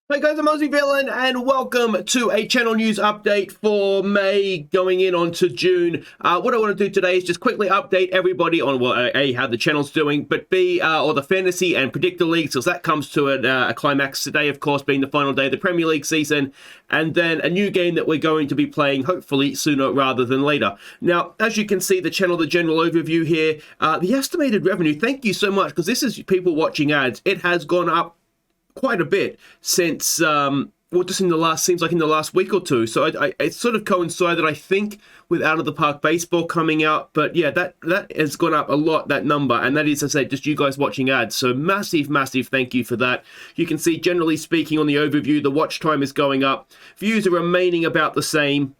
Hey guys, I'm Aussie Villain, and welcome to a channel news update for May going in onto June. What I want to do today is just quickly update everybody on, well, A, how the channel's doing, but B, all the fantasy and predictor leagues, because that comes to a climax today, of course, being the final day of the Premier League season, and then a new game that we're going to be playing, hopefully, sooner rather than later. Now, as you can see, the channel, the general overview here, the estimated revenue, thank you so much, because this is people watching ads, it has gone up quite a bit since just in the last week or two. So it sort of coincided, I think, with Out of the Park Baseball coming out. But yeah, that has gone up a lot, that number, and that is, as I say, just you guys watching ads. So massive thank you for that. You can see, generally speaking, on the overview, the watch time is going up, views are remaining about the same.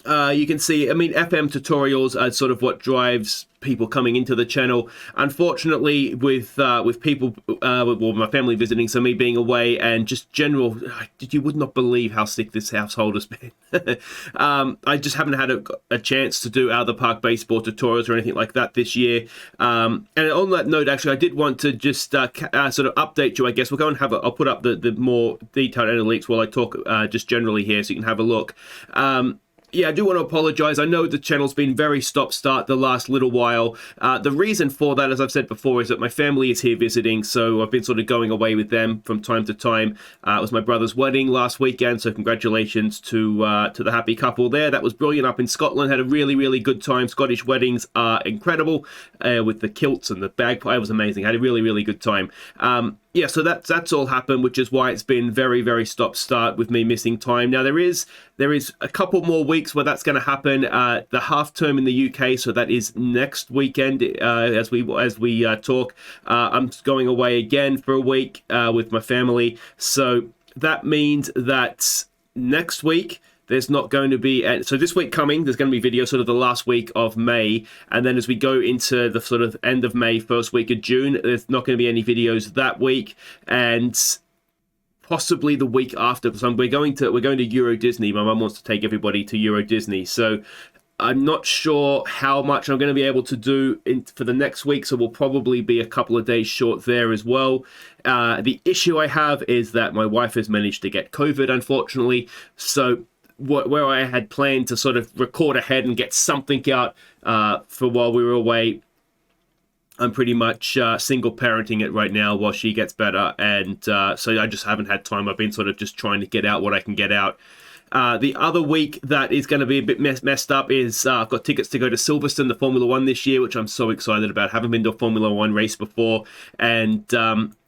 You can see, I mean, FM tutorials are sort of what drives people coming into the channel. Unfortunately, with people, well, my family visiting, so me being away, and just general, you would not believe how sick this household has been. I just haven't had a chance to do Out of the Park Baseball tutorials or anything like that this year. And on that note, actually, I did want to just sort of update you, I guess. We'll go and I'll put up the more detailed analytics while I talk just generally here, so you can have a look. Yeah, I do want to apologize. I know the channel's been very stop-start the last little while. The reason for that, as I've said before, is that my family is here visiting, so I've been sort of going away with them from time to time. It was my brother's wedding last weekend, so congratulations to the happy couple there. That was brilliant up in Scotland. Had a really good time. Scottish weddings are incredible with the kilts and the bagpipe. It was amazing. Had a really good time. Yeah, so that's all happened, which is why it's been very stop-start with me missing time. Now there is a couple more weeks where that's going to happen. The half term in the UK, so that is next weekend as we talk. I'm going away again for a week with my family, so that means that next week there's not going to be, so this week coming, there's going to be video sort of the last week of May, and then as we go into the sort of end of May, first week of June, there's not going to be any videos that week, and possibly the week after, because we're going to Euro Disney. My mum wants to take everybody to Euro Disney, so I'm not sure how much I'm going to be able to do for the next week, so we'll probably be a couple of days short there as well. The issue I have is that my wife has managed to get COVID, unfortunately, so where I had planned to sort of record ahead and get something out for while we were away, I'm pretty much single parenting it right now while she gets better, and so I just haven't had time. I've been sort of just trying to get out what I can get out. The other week that is going to be a bit messed up is I've got tickets to go to Silverstone, the Formula One this year, which I'm so excited about. Haven't been to a Formula One race before, and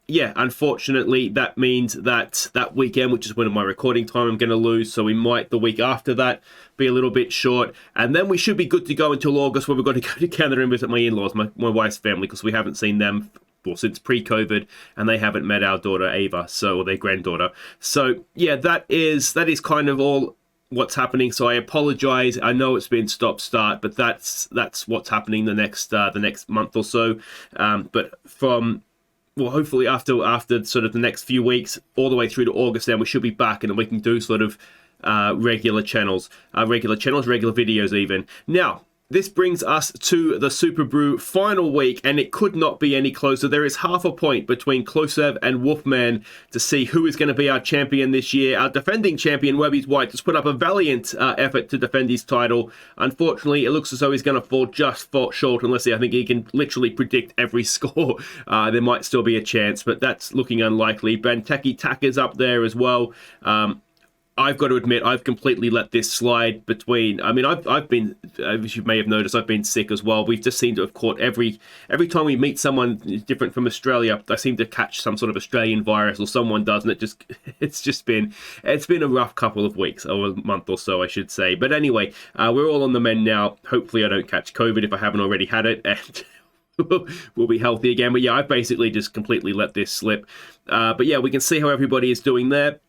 yeah, unfortunately, that means that weekend, which is when my recording time, I'm going to lose. So we might, the week after that, be a little bit short. And then we should be good to go until August, where we're going to go to Canada and visit my in-laws, my wife's family, because we haven't seen them since pre-COVID, and they haven't met our daughter Ava, or their granddaughter. So yeah, that is kind of all what's happening. So I apologize. I know it's been stop-start, but that's what's happening the next month or so. But from, well, hopefully after sort of the next few weeks, all the way through to August, then we should be back, and we can do sort of regular videos even. Now, this brings us to the Super Brew final week, and it could not be any closer. There is half a point between Klosev and Wolfman to see who is going to be our champion this year. Our defending champion, Webby's White, has put up a valiant effort to defend his title. Unfortunately, it looks as though he's going to fall short, unless I think he can literally predict every score. There might still be a chance, but that's looking unlikely. Benteke Tak is up there as well. I've got to admit, I've completely let this slide between. I mean, I've been, as you may have noticed, I've been sick as well. We've just seemed to have caught every time we meet someone different from Australia, I seem to catch some sort of Australian virus, or someone does, and it's been a rough couple of weeks, or a month or so, I should say. But anyway, we're all on the mend now. Hopefully, I don't catch COVID if I haven't already had it, and we'll be healthy again. But yeah, I've basically just completely let this slip. But yeah, we can see how everybody is doing there.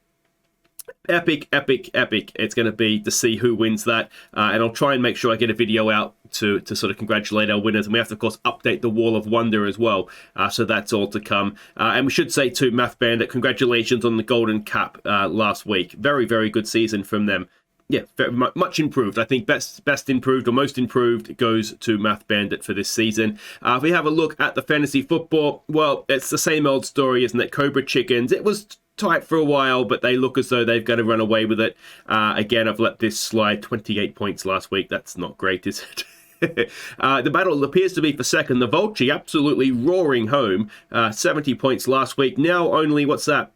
Epic it's going to be to see who wins that, and I'll try and make sure I get a video out to sort of congratulate our winners, and we have to, of course, update the Wall of Wonder as well, so that's all to come. And we should say too, Math Bandit, congratulations on the Golden Cap last week. Very good season from them. Yeah, very much improved. I think best improved or most improved goes to Math Bandit for this season. If we have a look at the fantasy football, well, it's the same old story, isn't it? Cobra Chickens. It was tight for a while, but they look as though they've got to run away with it. Again, I've let this slide. 28 points last week. That's not great, is it? The battle appears to be for second. The Vulture absolutely roaring home. 70 points last week. Now only, what's that?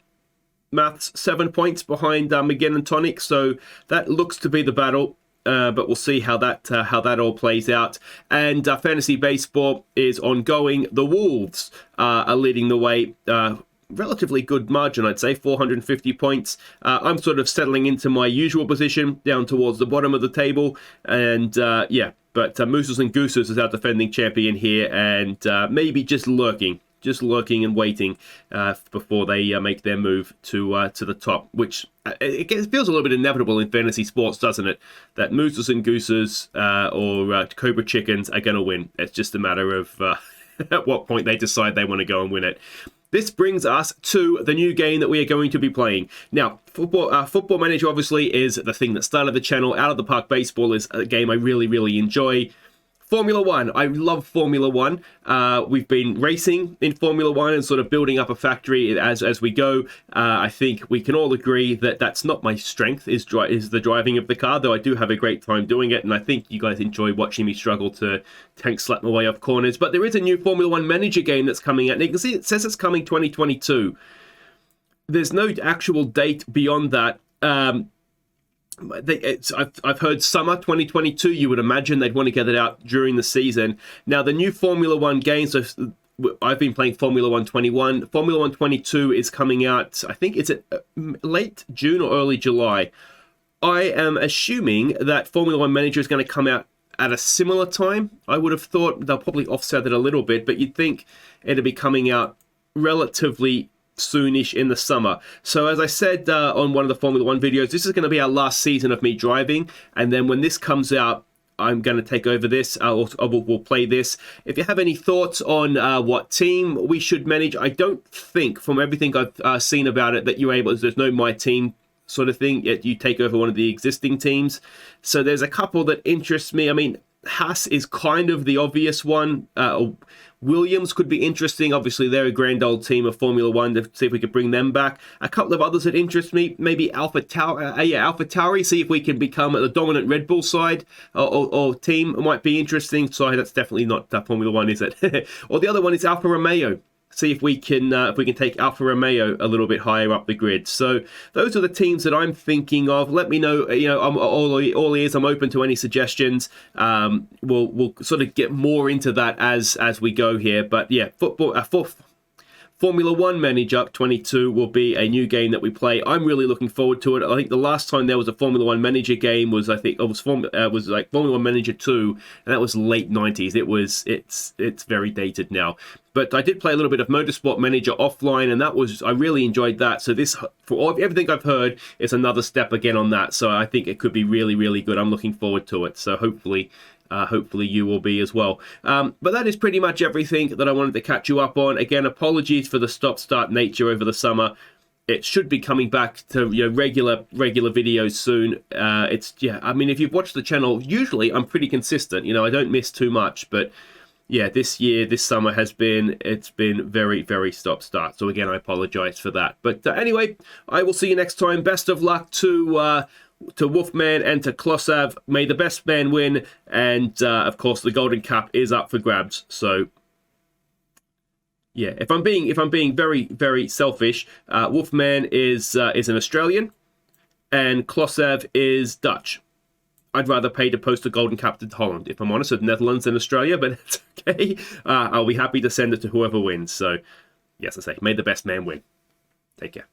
Maths, 7 points behind McGinn and Tonic. So that looks to be the battle. But we'll see how that all plays out. And fantasy baseball is ongoing. The Wolves are leading the way. Relatively good margin, I'd say, 450 points. I'm sort of settling into my usual position down towards the bottom of the table. And yeah, but Mooses and Gooses is our defending champion here, and maybe just lurking and waiting before they make their move to the top, which it feels a little bit inevitable in fantasy sports, doesn't it? That Mooses and Gooses or Cobra Chickens are going to win. It's just a matter of at what point they decide they want to go and win it. This brings us to the new game that we are going to be playing. Now, Football Manager obviously is the thing that started the channel. Out of the Park Baseball is a game I really, really enjoy. Formula One. I love Formula One. We've been racing in Formula One and sort of building up a factory as we go. I think we can all agree that that's not my strength, is the driving of the car, though I do have a great time doing it, and I think you guys enjoy watching me struggle to tank slap my way off corners. But there is a new Formula One Manager game that's coming out, and you can see it says it's coming 2022. There's no actual date beyond that. I've heard summer 2022. You would imagine they'd want to get it out during the season. Now, the new Formula One game, so I've been playing Formula One 21. Formula One 22 is coming out, I think it's late June or early July. I am assuming that Formula One Manager is going to come out at a similar time. I would have thought they'll probably offset it a little bit, but you'd think it'd be coming out relatively soonish in the summer. So as I said on one of the Formula One videos, this is going to be our last season of me driving, and then when this comes out, I'm going to take over this, or we'll play this. If you have any thoughts on what team we should manage, I don't think, from everything I've seen about it, that you're able, there's no my team sort of thing, yet you take over one of the existing teams. So there's a couple that interest me. I mean, Haas is kind of the obvious one. Williams could be interesting. Obviously, they're a grand old team of Formula One. To see if we could bring them back. A couple of others that interest me. Maybe AlphaTauri. See if we can become the dominant Red Bull side or team. It might be interesting. Sorry, that's definitely not Formula One, is it? Or the other one is Alfa Romeo. See if we can take Alfa Romeo a little bit higher up the grid. So those are the teams that I'm thinking of. Let me know. You know, I'm all ears. I'm open to any suggestions. We'll sort of get more into that as we go here. But yeah, Formula One Manager 22 will be a new game that we play. I'm really looking forward to it. I think the last time there was a Formula One Manager game was, I think it was like Formula One Manager 2, and that was late 90s. It's very dated now. But I did play a little bit of Motorsport Manager offline, and I really enjoyed that. So this, everything I've heard, is another step again on that. So I think it could be really, really good. I'm looking forward to it. So hopefully you will be as well. But that is pretty much everything that I wanted to catch you up on. Again, apologies for the stop-start nature over the summer. It should be coming back to regular videos soon. I mean, if you've watched the channel, usually I'm pretty consistent. I don't miss too much, but yeah, this summer it's been very, very stop-start. So again, I apologize for that. But anyway, I will see you next time. Best of luck to Wolfman and to Klosav. May the best man win, and of course the golden cap is up for grabs. So yeah, if I'm being very, very selfish, Wolfman is an Australian, and Klosav is Dutch. I'd rather pay to post a golden cap to Holland, if I'm honest, with Netherlands than Australia, but it's okay. I'll be happy to send it to whoever wins. So yes, I say, may the best man win. Take care.